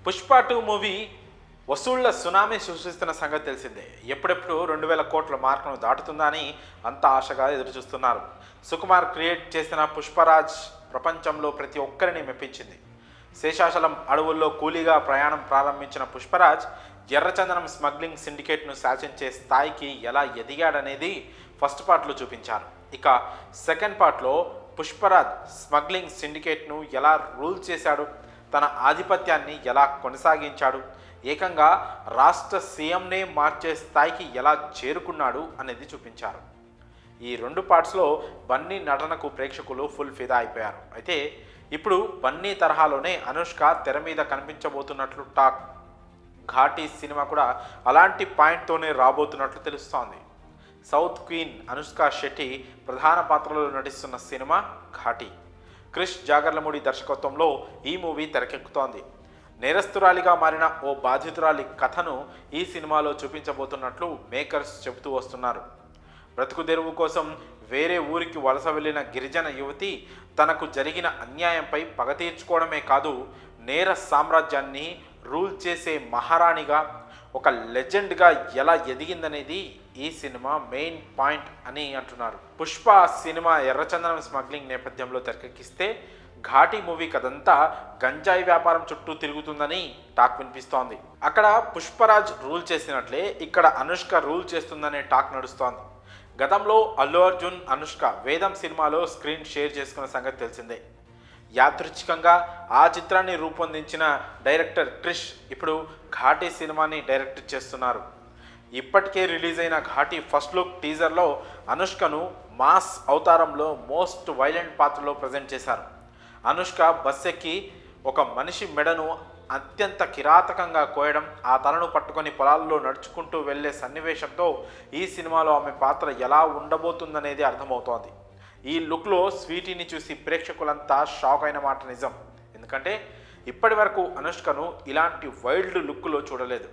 Pushpa 2 movie వసూళ్ల tsunami సృష్టిస్తున్న సంగతి తెలిసిందే. ఎప్పుడెప్పుడు 2000 కోట్ల మార్కును దాటుతుందా అని అంత ఆశగా ఎదురుచూస్తున్నారు. సుకుమార్ క్రియేట్ చేసిన పుష్పరాజ్ ప్రపంచంలో ప్రతి ఒక్కరిని మెప్పించింది. శేషాచలం అడవుల్లో కూలీగా ప్రయాణం ప్రారంభించిన పుష్పరాజ్ ఎర్రచందనం స్మగ్లింగ్ సిండికేట్ను శాసించే స్థాయికి ఎలా ఎదిగాడనేది ఫస్ట్ పార్ట్లో చూపించారు. ఇక సెకండ్ పార్ట్లో పుష్పరాజ్ స్మగ్లింగ్ సిండికేట్ను ఎలా రూల్ చేశాడు, తన ఆధిపత్యాన్ని ఎలా కొనసాగించాడు, ఏకంగా రాష్ట్ర సీఎంనే మార్చే స్థాయికి ఎలా చేరుకున్నాడు అనేది చూపించారు. ఈ రెండు పార్ట్స్లో బన్నీ నటనకు ప్రేక్షకులు ఫుల్ ఫిదా అయిపోయారు. అయితే ఇప్పుడు బన్నీ తరహాలోనే అనుష్క తెర మీద కనిపించబోతున్నట్లు టాక్. ఘాటీ సినిమా కూడా అలాంటి పాయింట్తోనే రాబోతున్నట్లు తెలుస్తోంది. సౌత్ క్వీన్ అనుష్క శెట్టి ప్రధాన పాత్రలో నటిస్తున్న సినిమా ఘాటీ. క్రిష్ జాగర్లమూడి దర్శకత్వంలో ఈ మూవీ తెరకెక్కుతోంది. నేరస్తురాలిగా మారిన ఓ బాధితురాలి కథను ఈ సినిమాలో చూపించబోతున్నట్లు మేకర్స్ చెబుతూ వస్తున్నారు. బ్రతుకు తెరువు కోసం వేరే ఊరికి వలస వెళ్ళిన గిరిజన యువతి తనకు జరిగిన అన్యాయంపై పగ తీర్చుకోవడమే కాదు, నేర సామ్రాజ్యాన్ని రూల్ చేసే మహారాణిగా, ఒక లెజెండ్గా ఎలా ఎదిగిందనేది ఈ సినిమా మెయిన్ పాయింట్ అని అంటున్నారు. పుష్ప సినిమా ఎర్రచందనం స్మగ్లింగ్ నేపథ్యంలో తెరకెక్కిస్తే ఘాటీ మూవీ కథంతా గంజాయి వ్యాపారం చుట్టూ తిరుగుతుందని టాక్ వినిపిస్తోంది. అక్కడ పుష్పరాజ్ రూల్ చేసినట్లే ఇక్కడ అనుష్క రూల్ చేస్తుందనే టాక్ నడుస్తోంది. గతంలో అల్లు అర్జున్, అనుష్క వేదం సినిమాలో స్క్రీన్ షేర్ చేసుకున్న సంగతి తెలిసిందే. యాదృచ్ఛికంగా ఆ చిత్రాన్ని రూపొందించిన డైరెక్టర్ క్రిష్ ఇప్పుడు ఘాటీ సినిమాని డైరెక్ట్ చేస్తున్నారు. ఇప్పటికే రిలీజ్ అయిన ఘాటీ ఫస్ట్ లుక్ టీజర్లో అనుష్కను మాస్ అవతారంలో మోస్ట్ వైలెంట్ పాత్రలో ప్రజెంట్ చేశారు. అనుష్క బస్ ఎక్కి ఒక మనిషి మెడను అత్యంత కిరాతకంగా కోయడం, ఆ తలను పట్టుకొని పొలాల్లో నడుచుకుంటూ వెళ్లే సన్నివేశంతో ఈ సినిమాలో ఆమె పాత్ర ఎలా ఉండబోతుందనేది అర్థమవుతోంది. ఈ లుక్లో స్వీటీని చూసి ప్రేక్షకులంతా షాక్ అయిన మాట నిజం. ఎందుకంటే ఇప్పటి వరకు అనుష్కను ఇలాంటి వైల్డ్ లుక్లో చూడలేదు.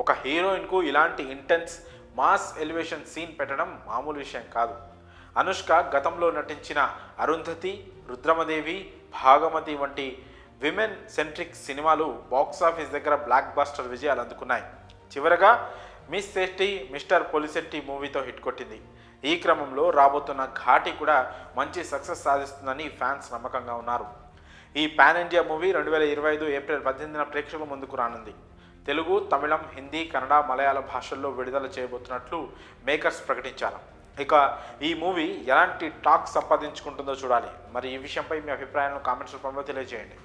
ఒక హీరోయిన్కు ఇలాంటి ఇంటెన్స్ మాస్ ఎలివేషన్ సీన్ పెట్టడం మామూలు విషయం కాదు. అనుష్క గతంలో నటించిన అరుంధతి, రుద్రమదేవి, భాగమతి వంటి విమెన్ సెంట్రిక్ సినిమాలు బాక్సాఫీస్ దగ్గర బ్లాక్ బస్టర్ విజయాలు అందుకున్నాయి. చివరగా మిస్ శెట్టి, మిస్టర్ పొలిశెట్టి మూవీతో హిట్ కొట్టింది. ఈ క్రమంలో రాబోతున్న ఘాటీ కూడా మంచి సక్సెస్ సాధిస్తుందని ఫ్యాన్స్ నమ్మకంగా ఉన్నారు. ఈ పాన్ ఇండియా మూవీ 2025 ఏప్రిల్ 18న ప్రేక్షకుల ముందుకు రానుంది. తెలుగు, తమిళం, హిందీ, కన్నడ, మలయాళ భాషల్లో విడుదల చేయబోతున్నట్లు మేకర్స్ ప్రకటించారు. ఇక ఈ మూవీ ఎలాంటి టాక్ సంపాదించుకుంటుందో చూడాలి. మరి ఈ విషయంపై మీ అభిప్రాయాలను కామెంట్స్ రూపంలో తెలియజేయండి.